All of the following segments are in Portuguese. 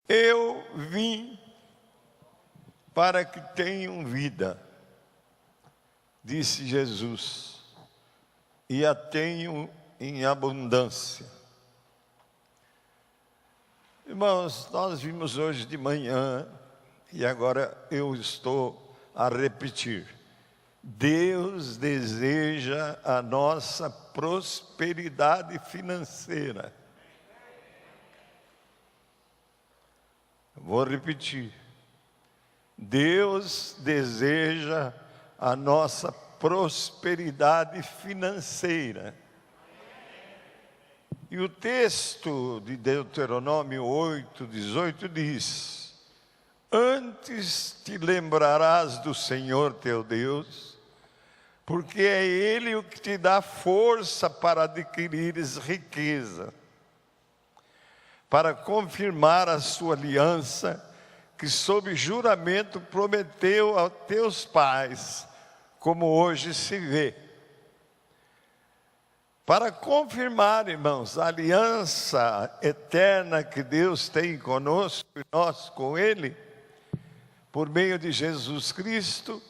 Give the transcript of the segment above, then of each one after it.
Eu vim para que tenham vida, disse Jesus, e a tenham em abundância. Irmãos, nós vimos hoje de manhã, e agora eu estou a repetir. Deus deseja a nossa prosperidade financeira. Vou repetir. Deus deseja a nossa prosperidade financeira. E o texto de Deuteronômio 8:18 diz: antes te lembrarás do Senhor teu Deus, porque é Ele o que te dá força para adquirires riqueza, para confirmar a sua aliança, que sob juramento prometeu a teus pais, como hoje se vê. Para confirmar, irmãos, a aliança eterna que Deus tem conosco e nós com Ele, por meio de Jesus Cristo,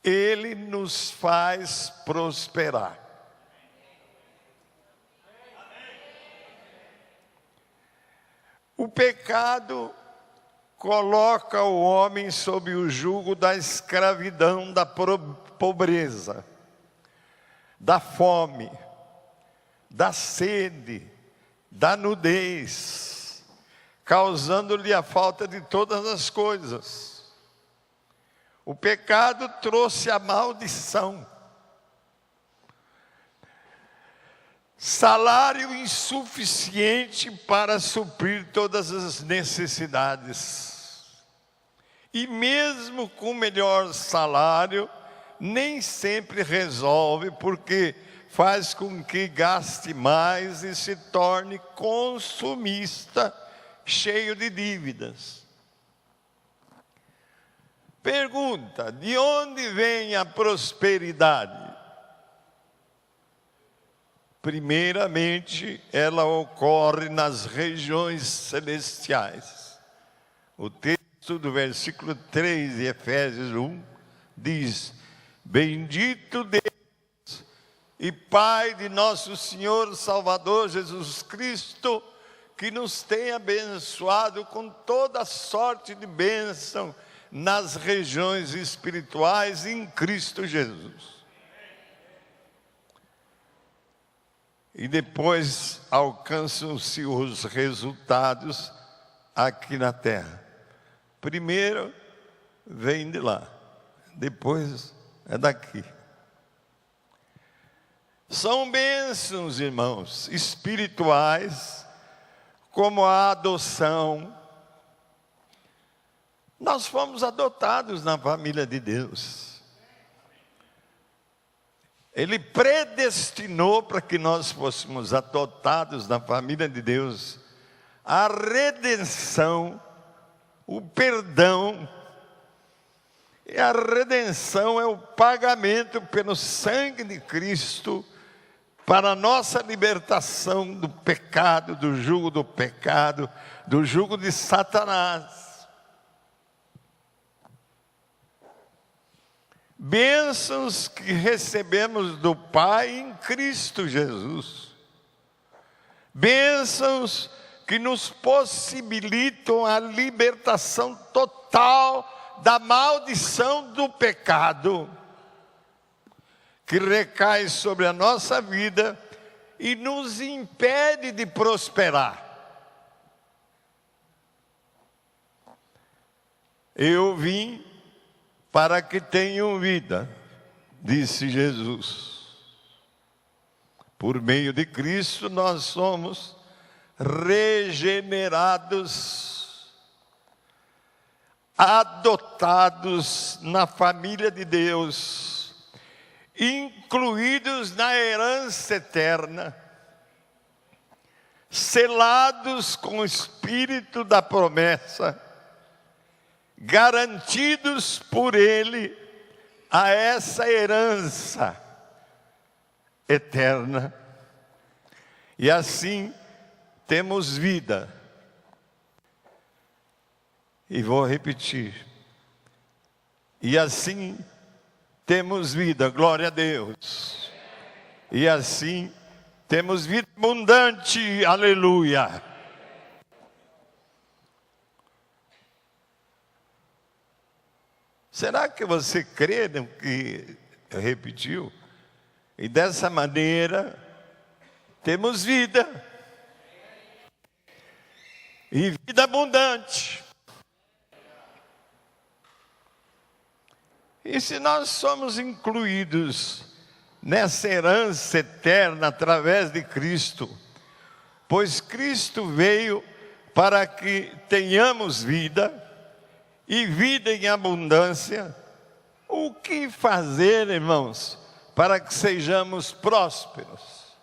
Ele nos faz prosperar. O pecado coloca o homem sob o jugo da escravidão, da pobreza, da fome, da sede, da nudez, causando-lhe a falta de todas as coisas. O pecado trouxe a maldição. Salário insuficiente para suprir todas as necessidades. E mesmo com melhor salário, nem sempre resolve, porque faz com que gaste mais e se torne consumista, cheio de dívidas. Pergunta: de onde vem a prosperidade? Primeiramente, ela ocorre nas regiões celestiais. O texto do versículo 3 de Efésios 1 diz: bendito Deus e Pai de nosso Senhor Salvador Jesus Cristo, que nos tem abençoado com toda sorte de bênção nas regiões espirituais em Cristo Jesus. E depois alcançam-se os resultados aqui na terra. Primeiro vem de lá, depois é daqui. São bênçãos, irmãos, espirituais, como a adoção. Nós fomos adotados na família de Deus. Ele predestinou para que nós fôssemos adotados na família de Deus a redenção, o perdão. E a redenção é o pagamento pelo sangue de Cristo para a nossa libertação do pecado, do jugo do pecado, do jugo de Satanás. Bênçãos que recebemos do Pai em Cristo Jesus. Bênçãos que nos possibilitam a libertação total da maldição do pecado, que recai sobre a nossa vida e nos impede de prosperar. Eu vim para que tenham vida, disse Jesus. Por meio de Cristo nós somos regenerados, adotados na família de Deus, incluídos na herança eterna, selados com o Espírito da promessa, garantidos por Ele a essa herança eterna. E assim temos vida. E vou repetir. E assim temos vida, glória a Deus. E assim temos vida abundante, aleluia. Será que você crê no que repetiu? E dessa maneira, temos vida. E vida abundante. E se nós somos incluídos nessa herança eterna através de Cristo, pois Cristo veio para que tenhamos vida, e vida em abundância, o que fazer, irmãos, para que sejamos prósperos?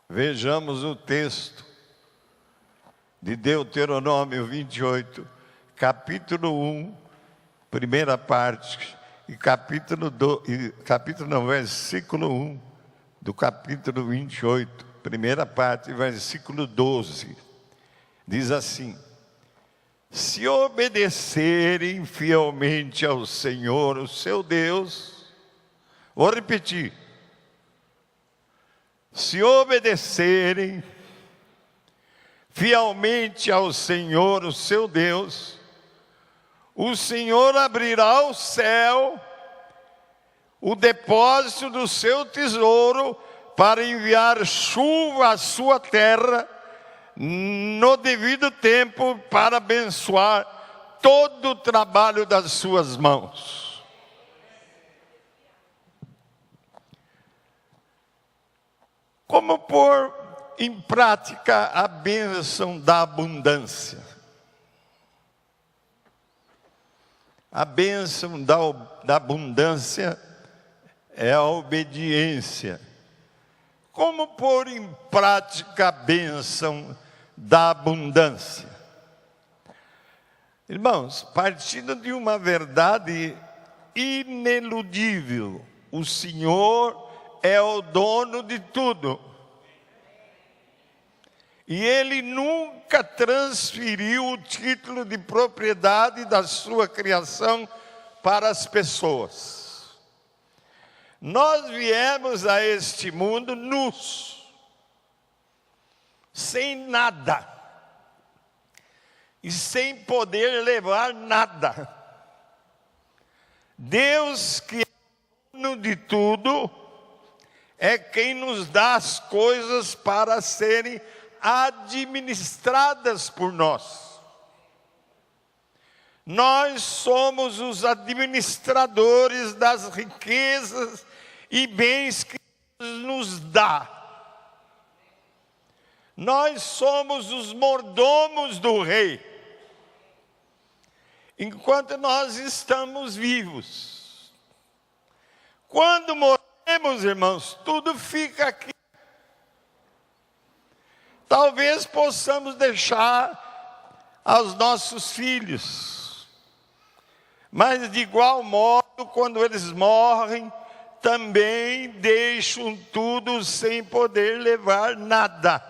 Vejamos o texto de Deuteronômio 28, capítulo 1, primeira parte, e versículo 1 do capítulo 28, primeira parte, versículo 12. Diz assim: se obedecerem fielmente ao Senhor, o seu Deus, vou repetir, se obedecerem fielmente ao Senhor, o seu Deus, o Senhor abrirá o céu, o depósito do seu tesouro, para enviar chuva à sua terra, no devido tempo, para abençoar todo o trabalho das suas mãos. Como pôr em prática a bênção da abundância? A bênção da abundância é a obediência. Como pôr em prática a bênção da abundância? Irmãos, partindo de uma verdade ineludível, o Senhor é o dono de tudo. E Ele nunca transferiu o título de propriedade da sua criação para as pessoas. Nós viemos a este mundo nus, sem nada, e sem poder levar nada. Deus, que é dono de tudo, é quem nos dá as coisas para serem administradas por nós. Nós somos os administradores das riquezas e bens que Deus nos dá. Nós somos os mordomos do Rei, enquanto nós estamos vivos. Quando morremos, irmãos, tudo fica aqui. Talvez possamos deixar aos nossos filhos, mas de igual modo, quando eles morrem, também deixam tudo sem poder levar nada.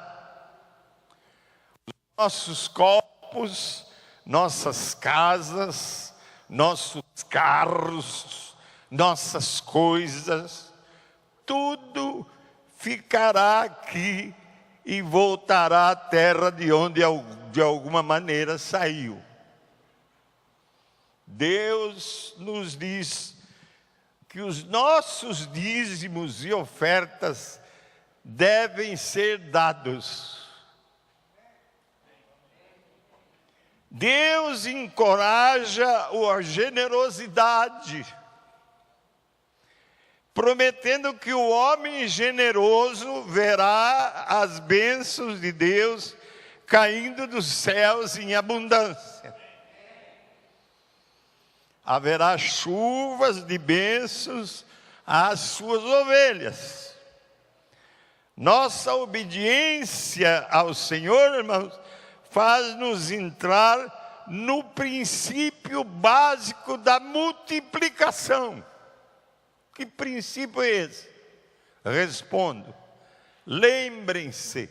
Nossos corpos, nossas casas, nossos carros, nossas coisas, tudo ficará aqui e voltará à terra de onde de alguma maneira saiu. Deus nos diz que os nossos dízimos e ofertas devem ser dados. Deus encoraja a generosidade, prometendo que o homem generoso verá as bênçãos de Deus caindo dos céus em abundância. Haverá chuvas de bênçãos às suas ovelhas. Nossa obediência ao Senhor, irmãos, faz-nos entrar no princípio básico da multiplicação. Que princípio é esse? Respondo: lembrem-se,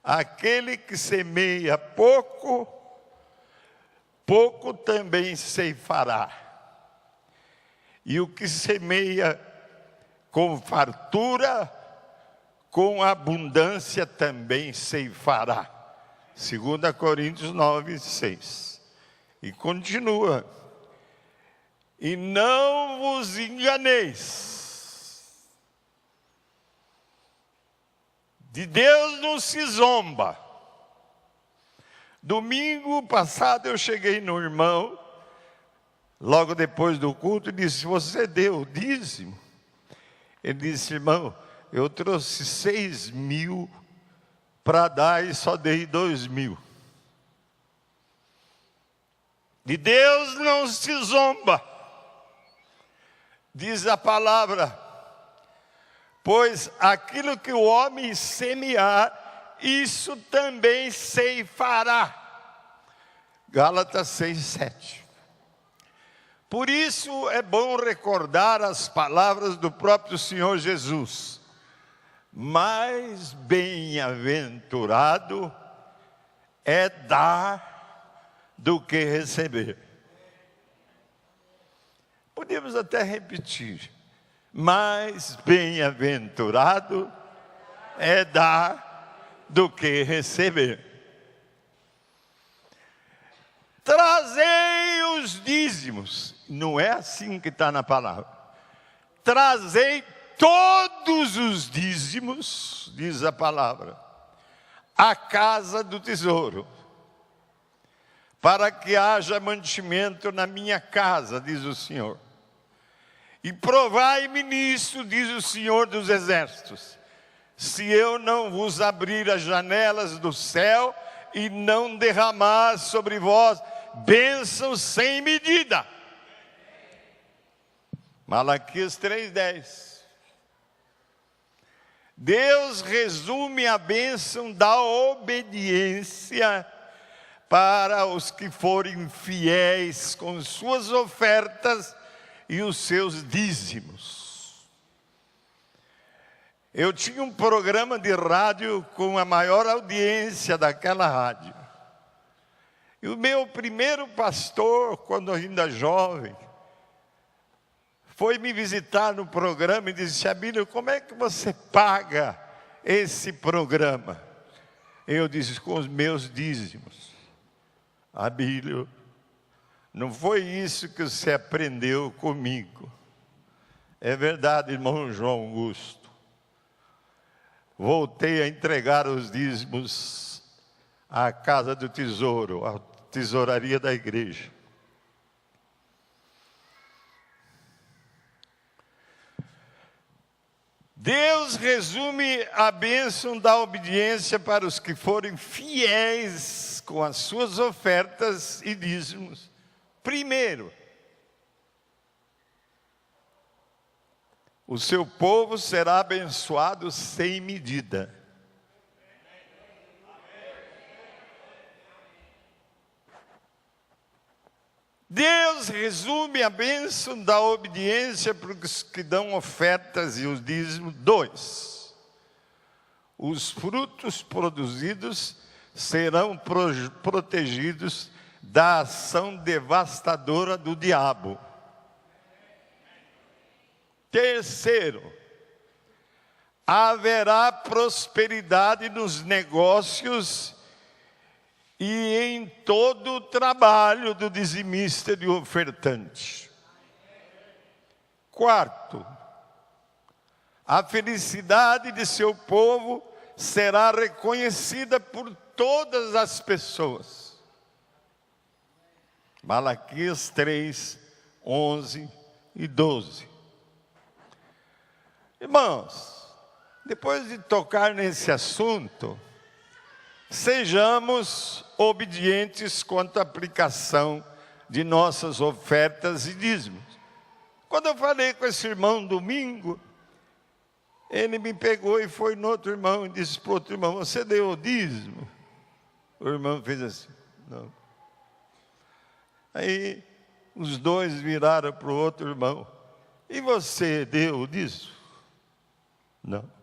aquele que semeia pouco, pouco também ceifará. E o que semeia com fartura, com abundância também ceifará. 2 Coríntios 9, 6. E continua. E não vos enganeis. De Deus não se zomba. Domingo passado eu cheguei no irmão, logo depois do culto, e disse: você deu o dízimo? Ele disse: irmão, eu trouxe 6.000 para dar e só dei 2.000. De Deus não se zomba. Diz a palavra: pois aquilo que o homem semear, isso também ceifará. Gálatas 6:7. Por isso é bom recordar as palavras do próprio Senhor Jesus. Mais bem-aventurado é dar do que receber. Podemos até repetir. Mais bem-aventurado é dar do que receber. Trazei os dízimos. Não é assim que está na palavra. Trazei todos os dízimos, diz a palavra, à casa do tesouro, para que haja mantimento na minha casa, diz o Senhor. E provai-me nisso, diz o Senhor dos Exércitos, se eu não vos abrir as janelas do céu e não derramar sobre vós bênçãos sem medida. Malaquias 3:10. Deus resume a bênção da obediência para os que forem fiéis com suas ofertas e os seus dízimos. Eu tinha um programa de rádio com a maior audiência daquela rádio. E o meu primeiro pastor, quando ainda jovem, foi me visitar no programa e disse: Abílio, como é que você paga esse programa? Eu disse: com os meus dízimos. Abílio, não foi isso que você aprendeu comigo. É verdade, irmão João Augusto. Voltei a entregar os dízimos à casa do tesouro, à tesouraria da igreja. Deus resume a bênção da obediência para os que forem fiéis com as suas ofertas e dízimos. Primeiro, o seu povo será abençoado sem medida. Deus resume a bênção da obediência para os que dão ofertas e os dízimos. 2. Os frutos produzidos serão protegidos da ação devastadora do diabo. 3. Haverá prosperidade nos negócios e em todo o trabalho do dizimista e do ofertante. 4. A felicidade de seu povo será reconhecida por todas as pessoas. Malaquias 3, 11 e 12. Irmãos, depois de tocar nesse assunto, sejamos obedientes quanto à aplicação de nossas ofertas e dízimos. Quando eu falei com esse irmão domingo, ele me pegou e foi no outro irmão e disse para o outro irmão: você deu o dízimo? O irmão fez assim: não. Aí os dois viraram para o outro irmão: e você deu o dízimo? Não.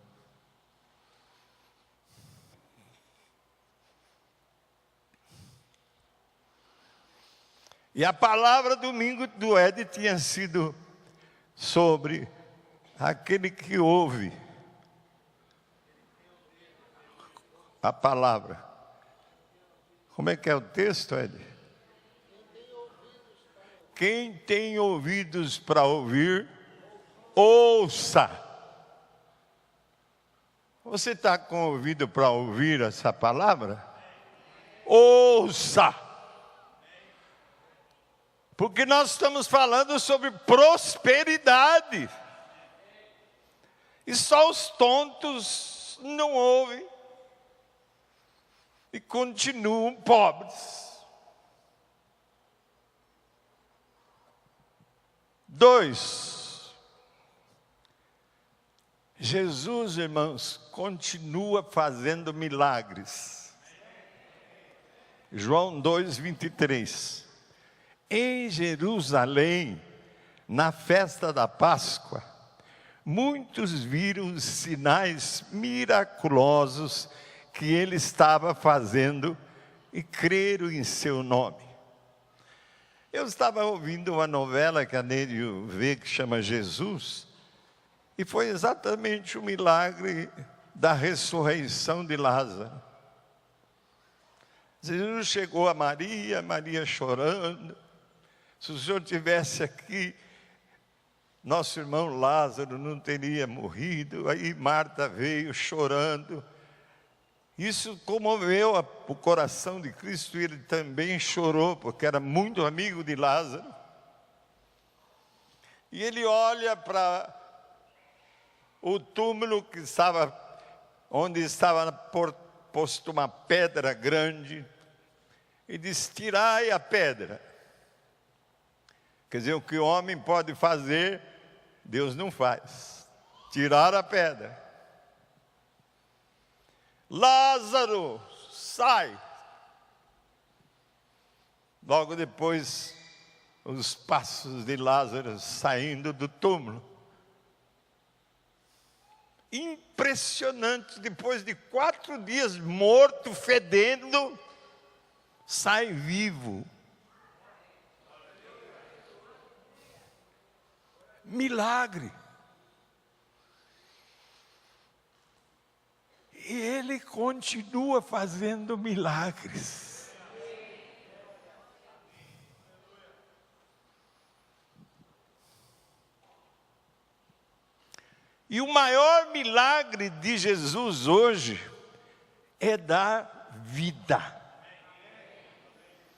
E a palavra domingo do Ed tinha sido sobre aquele que ouve a palavra. Como é que é o texto, Ed? Quem tem ouvidos para ouvir, ouça. Você está com ouvido para ouvir essa palavra? Ouça. Porque nós estamos falando sobre prosperidade. E só os tontos não ouvem. E continuam pobres. 2. Jesus, irmãos, continua fazendo milagres. João 2:23. Em Jerusalém, na festa da Páscoa, muitos viram os sinais miraculosos que ele estava fazendo e creram em seu nome. Eu estava ouvindo uma novela que a Nery vê que chama Jesus, e foi exatamente o milagre da ressurreição de Lázaro. Jesus chegou a Maria, Maria chorando. Se o Senhor tivesse aqui, nosso irmão Lázaro não teria morrido. Aí Marta veio chorando. Isso comoveu o coração de Cristo e ele também chorou, porque era muito amigo de Lázaro. E ele olha para o túmulo que estava, onde estava posto uma pedra grande, e diz: tirai a pedra. Quer dizer, o que o homem pode fazer, Deus não faz. Tirar a pedra. Lázaro, sai. Logo depois, os passos de Lázaro saindo do túmulo. Impressionante, depois de 4 dias morto, fedendo, sai vivo. Milagre. E ele continua fazendo milagres. E o maior milagre de Jesus hoje é dar vida.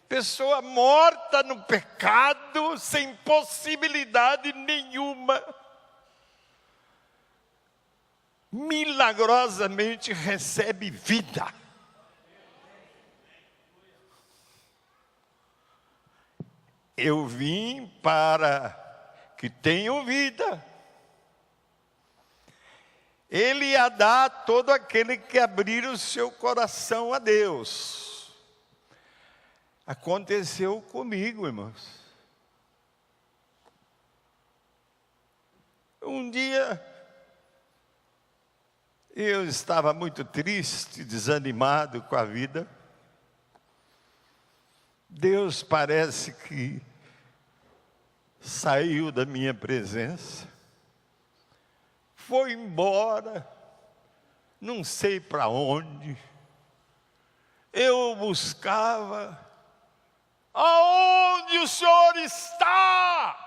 Pessoa morta no pecado, sem possibilidade nenhuma, milagrosamente recebe vida. Eu vim para que tenham vida. Ele ia dar a todo aquele que abrir o seu coração a Deus. Aconteceu comigo, irmãos. Um dia, eu estava muito triste, desanimado com a vida. Deus parece que saiu da minha presença, foi embora, não sei para onde. Eu buscava. Aonde o Senhor está?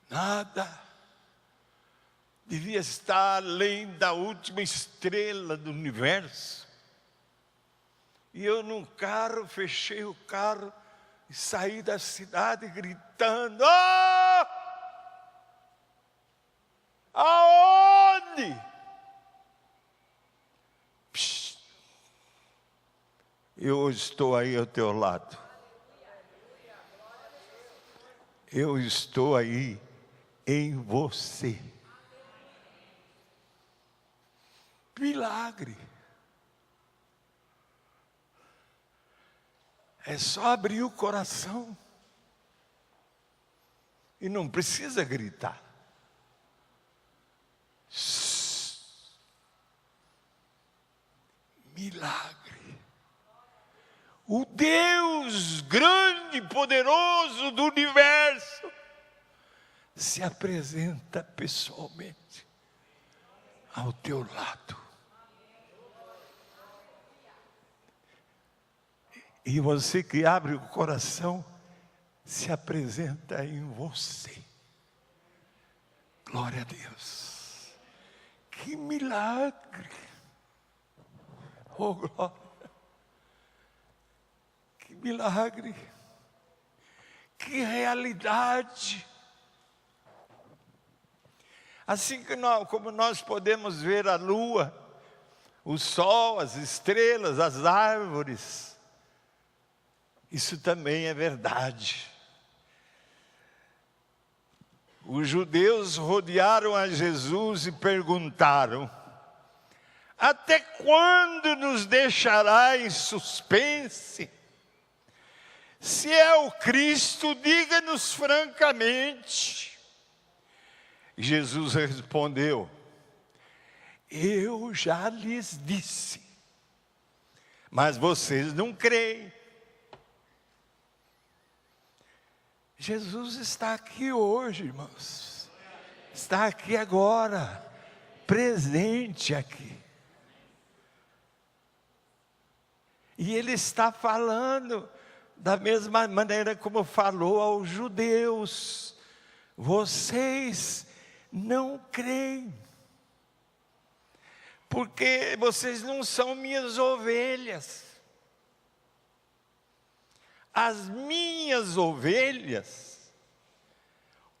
Nada. Devia estar além da última estrela do universo. E eu num carro, fechei o carro e saí da cidade gritando: aonde? Psh, eu estou aí ao teu lado. Eu estou aí em você. Milagre. É só abrir o coração. E não precisa gritar. Milagre. o Deus grande e poderoso do universo, se apresenta pessoalmente ao teu lado. E você que abre o coração, se apresenta em você. Glória a Deus. Que milagre. Oh, glória. Que milagre. Que realidade. Assim como nós podemos ver a lua, o sol, as estrelas, as árvores, isso também é verdade. Os judeus rodearam a Jesus e perguntaram: até quando nos deixará em suspense? Se é o Cristo, diga-nos francamente. Jesus respondeu: eu já lhes disse, mas vocês não creem. Jesus está aqui hoje, irmãos. Está aqui agora, presente aqui. E Ele está falando da mesma maneira como falou aos judeus. Vocês não creem, porque vocês não são minhas ovelhas. As minhas ovelhas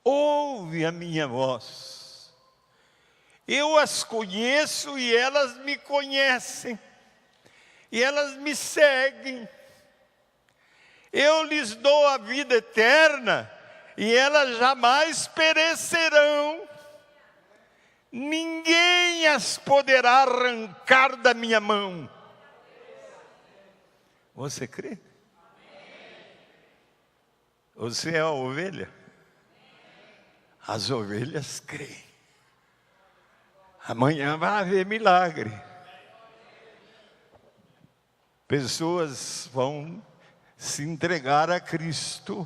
ouvem a minha voz. Eu as conheço e elas me conhecem. E elas me seguem. Eu lhes dou a vida eterna e elas jamais perecerão. Ninguém as poderá arrancar da minha mão. Você crê? Você é a ovelha? As ovelhas creem. Amanhã vai haver milagre. Pessoas vão se entregar a Cristo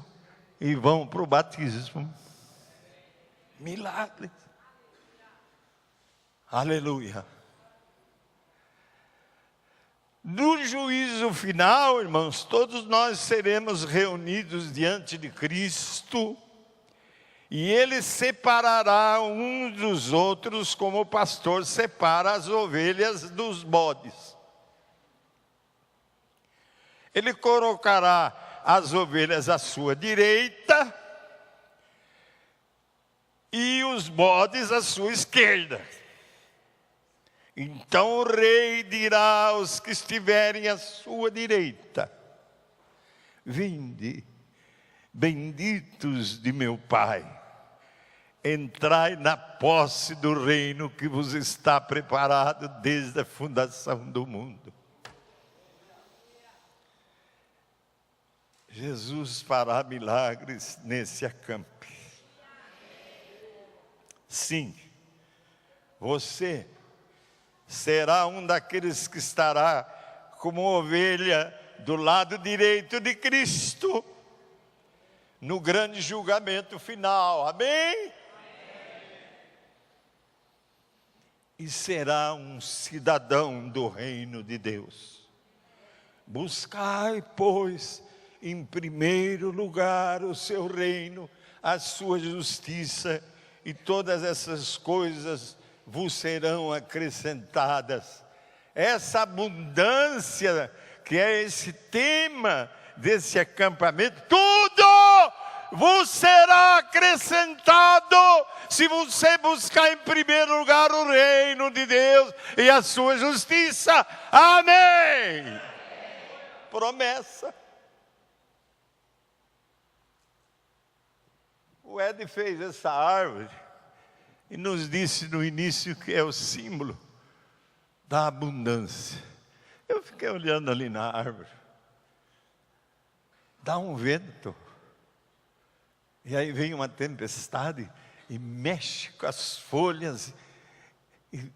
e vão para o batismo. Milagre. Aleluia. No juízo final, irmãos, todos nós seremos reunidos diante de Cristo e Ele separará uns dos outros como o pastor separa as ovelhas dos bodes. Ele colocará as ovelhas à sua direita e os bodes à sua esquerda. Então o rei dirá aos que estiverem à sua direita: vinde, benditos de meu Pai, entrai na posse do reino que vos está preparado desde a fundação do mundo. Jesus fará milagres nesse acampe. Sim, você será um daqueles que estará como ovelha do lado direito de Cristo no grande julgamento final. Amém? E será um cidadão do reino de Deus. Buscai, pois, em primeiro lugar o seu reino, a sua justiça, e todas essas coisas vos serão acrescentadas. Essa abundância, que é esse tema desse acampamento, tudo vos será acrescentado, se você buscar em primeiro lugar o reino de Deus e a sua justiça. Amém. Promessa. O Ed fez essa árvore e nos disse no início que é o símbolo da abundância. Eu fiquei olhando ali na árvore. Dá um vento. E aí vem uma tempestade e mexe com as folhas. E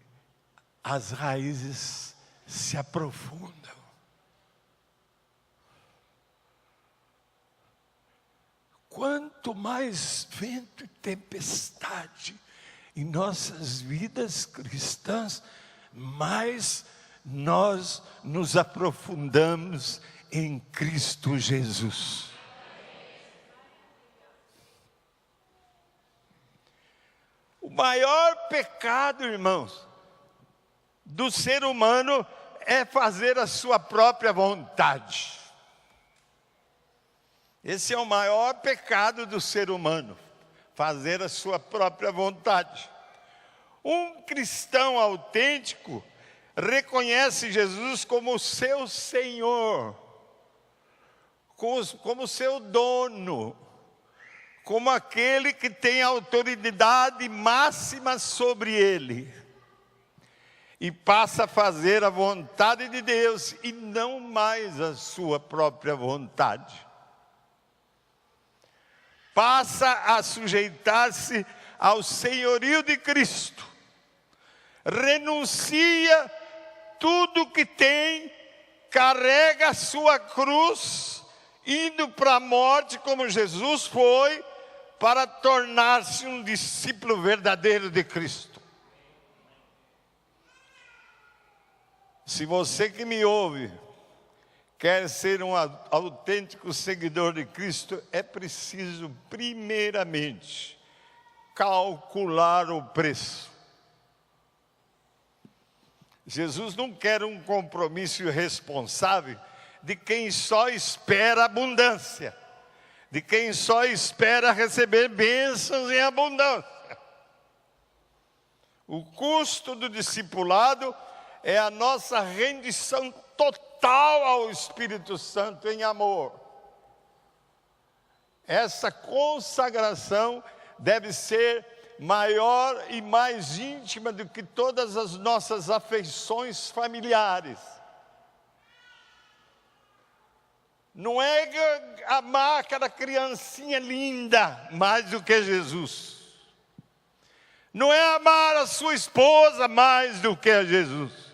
as raízes se aprofundam. quanto mais vento e tempestade em nossas vidas cristãs, mais nós nos aprofundamos em Cristo Jesus. O maior pecado, irmãos, do ser humano é fazer a sua própria vontade. Esse é o maior pecado do ser humano, fazer a sua própria vontade. Um cristão autêntico reconhece Jesus como seu Senhor, como seu dono, como aquele que tem autoridade máxima sobre ele, e passa a fazer a vontade de Deus e não mais a sua própria vontade. Passa a sujeitar-se ao senhorio de Cristo, renuncia tudo que tem, carrega a sua cruz, indo para a morte como Jesus foi, para tornar-se um discípulo verdadeiro de Cristo. Se você que me ouve quer ser um autêntico seguidor de Cristo, é preciso, primeiramente, calcular o preço. Jesus não quer um compromisso irresponsável de quem só espera abundância, de quem só espera receber bênçãos em abundância. O custo do discipulado é a nossa rendição total ao Espírito Santo em amor. Essa consagração deve ser maior e mais íntima do que todas as nossas afeições familiares. Não é amar aquela criancinha linda mais do que Jesus. Não é amar a sua esposa mais do que a Jesus.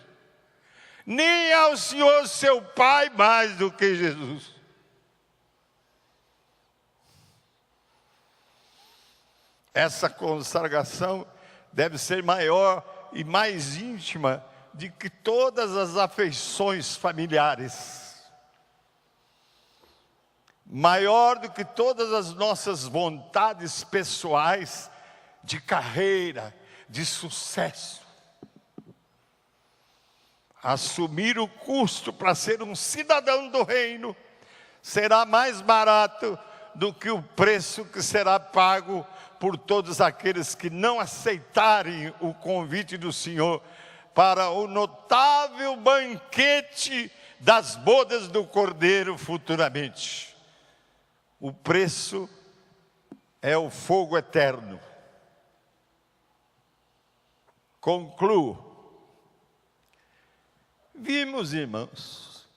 Nem ao Senhor seu Pai mais do que Jesus. Essa consagração deve ser maior e mais íntima do que todas as afeições familiares. Maior do que todas as nossas vontades pessoais de carreira, de sucesso. Assumir o custo para ser um cidadão do reino será mais barato do que o preço que será pago por todos aqueles que não aceitarem o convite do Senhor para o notável banquete das bodas do Cordeiro futuramente. O preço é o fogo eterno. Concluo. Vimos, irmãos,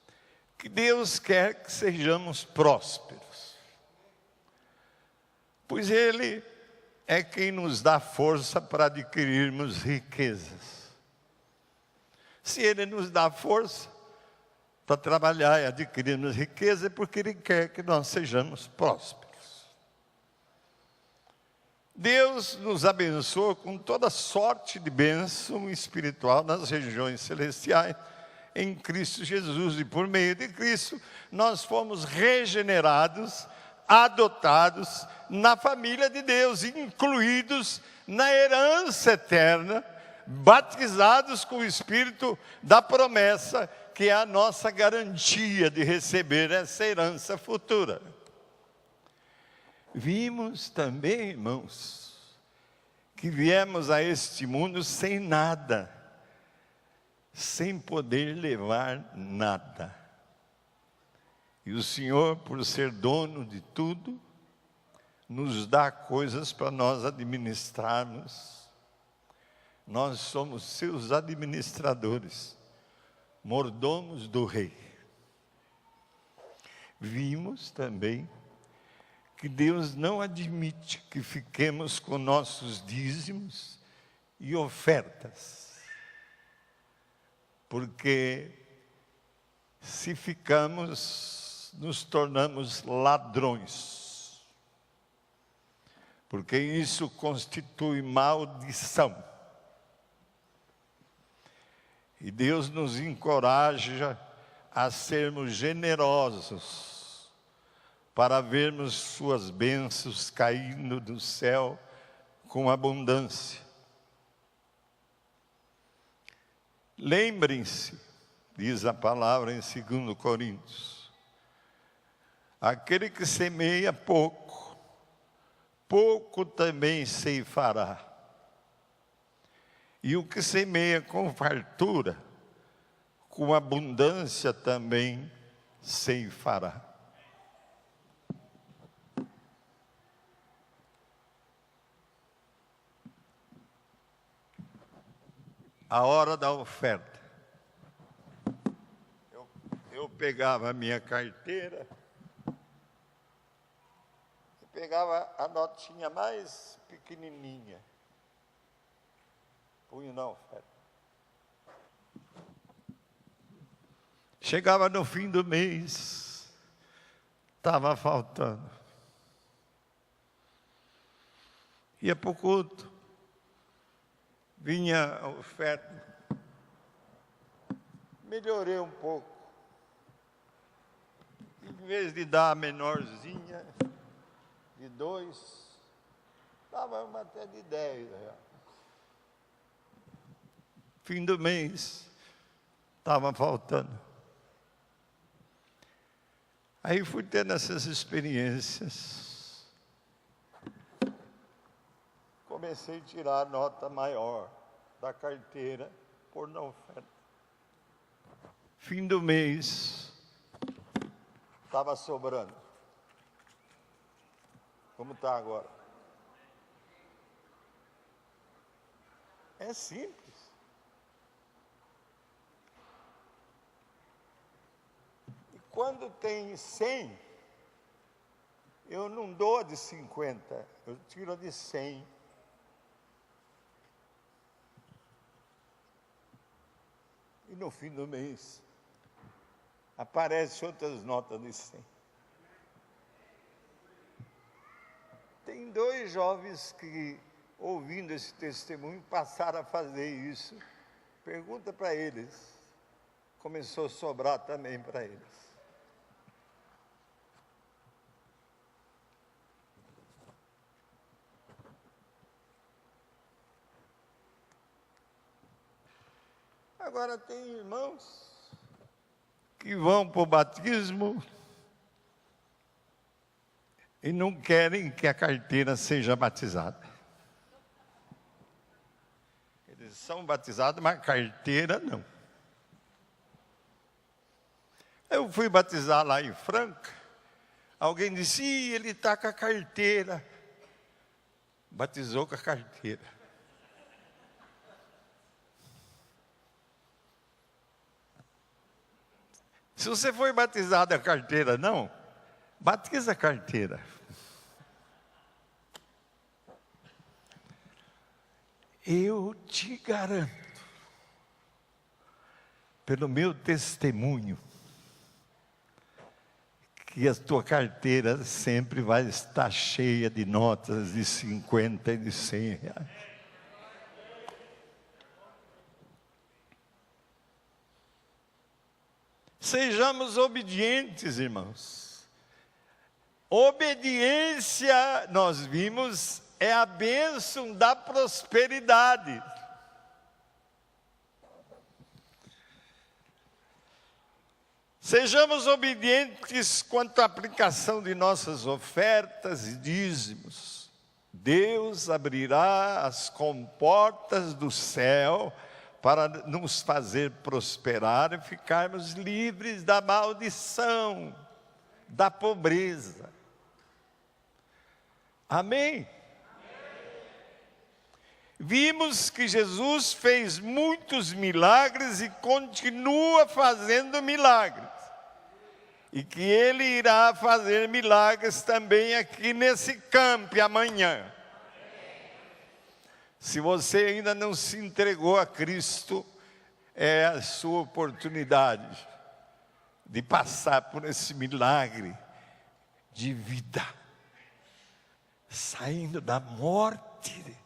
que Deus quer que sejamos prósperos, pois Ele é quem nos dá força para adquirirmos riquezas. Se Ele nos dá força para trabalhar e adquirirmos riqueza, é porque Ele quer que nós sejamos prósperos. Deus nos abençoa com toda sorte de bênção espiritual nas regiões celestiais, em Cristo Jesus, e por meio de Cristo nós fomos regenerados, adotados na família de Deus, incluídos na herança eterna, batizados com o Espírito da promessa, que é a nossa garantia de receber essa herança futura. Vimos também, irmãos, que viemos a este mundo sem nada, sem poder levar nada. E o Senhor, por ser dono de tudo, nos dá coisas para nós administrarmos. Nós somos seus administradores, mordomos do Rei. Vimos também que Deus não admite que fiquemos com nossos dízimos e ofertas. Porque se ficamos, nos tornamos ladrões. porque isso constitui maldição. E Deus nos encoraja a sermos generosos, para vermos suas bênçãos caindo do céu com abundância. Lembrem-se, diz a palavra em 2 Coríntios, aquele que semeia pouco, pouco também ceifará. E o que semeia com fartura, com abundância também ceifará. A hora da oferta. Eu pegava a minha carteira, pegava a notinha mais pequenininha, punho na oferta. Chegava no fim do mês, estava faltando. Ia para o culto, vinha a oferta, melhorei um pouco. Em vez de dar a menorzinha, de 2, dava uma até de 10 reais. Fim do mês, estava faltando. Aí fui tendo essas experiências. Comecei a tirar a nota maior da carteira por na oferta. Fim do mês, estava sobrando. Como está agora? É simples. E quando tem 100, eu não dou a de 50, eu tiro a de 100. E no fim do mês, aparecem outras notas de 100. Tem 2 jovens que, ouvindo esse testemunho, passaram a fazer isso. Pergunta para eles. Começou a sobrar também para eles. Agora tem irmãos que vão para o batismo e não querem que a carteira seja batizada. Eles são batizados, mas a carteira não. Eu fui batizar lá em Franca, alguém disse, ele está com a carteira. Batizou com a carteira. Se você foi batizado a carteira não, batiza a carteira. Eu te garanto, pelo meu testemunho, que a tua carteira sempre vai estar cheia de notas de 50 e de 100 reais. Sejamos obedientes, irmãos. Obediência, nós vimos, é a bênção da prosperidade. Sejamos obedientes quanto à aplicação de nossas ofertas e dízimos. Deus abrirá as comportas do céu para nos fazer prosperar e ficarmos livres da maldição, da pobreza. Amém? Vimos que Jesus fez muitos milagres e continua fazendo milagres. E que Ele irá fazer milagres também aqui nesse campo amanhã. Se você ainda não se entregou a Cristo, é a sua oportunidade de passar por esse milagre de vida. saindo da morte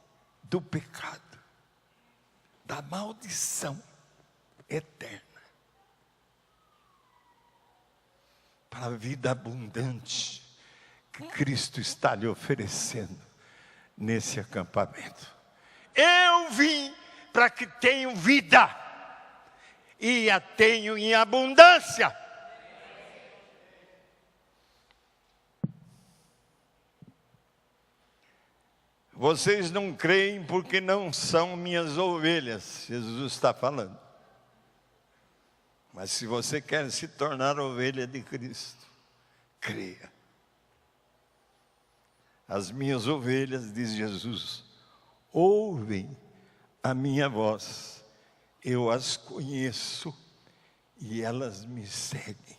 do pecado, da maldição eterna, para a vida abundante que Cristo está lhe oferecendo nesse acampamento. Eu vim para que tenham vida e a tenham em abundância. Vocês não creem porque não são minhas ovelhas, Jesus está falando. Mas se você quer se tornar ovelha de Cristo, creia. As minhas ovelhas, diz Jesus, ouvem a minha voz, eu as conheço e elas me seguem.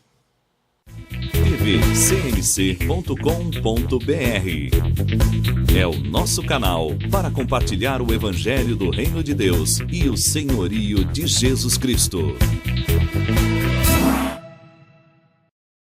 tvcmc.com.br é o nosso canal para compartilhar o Evangelho do Reino de Deus e o senhorio de Jesus Cristo.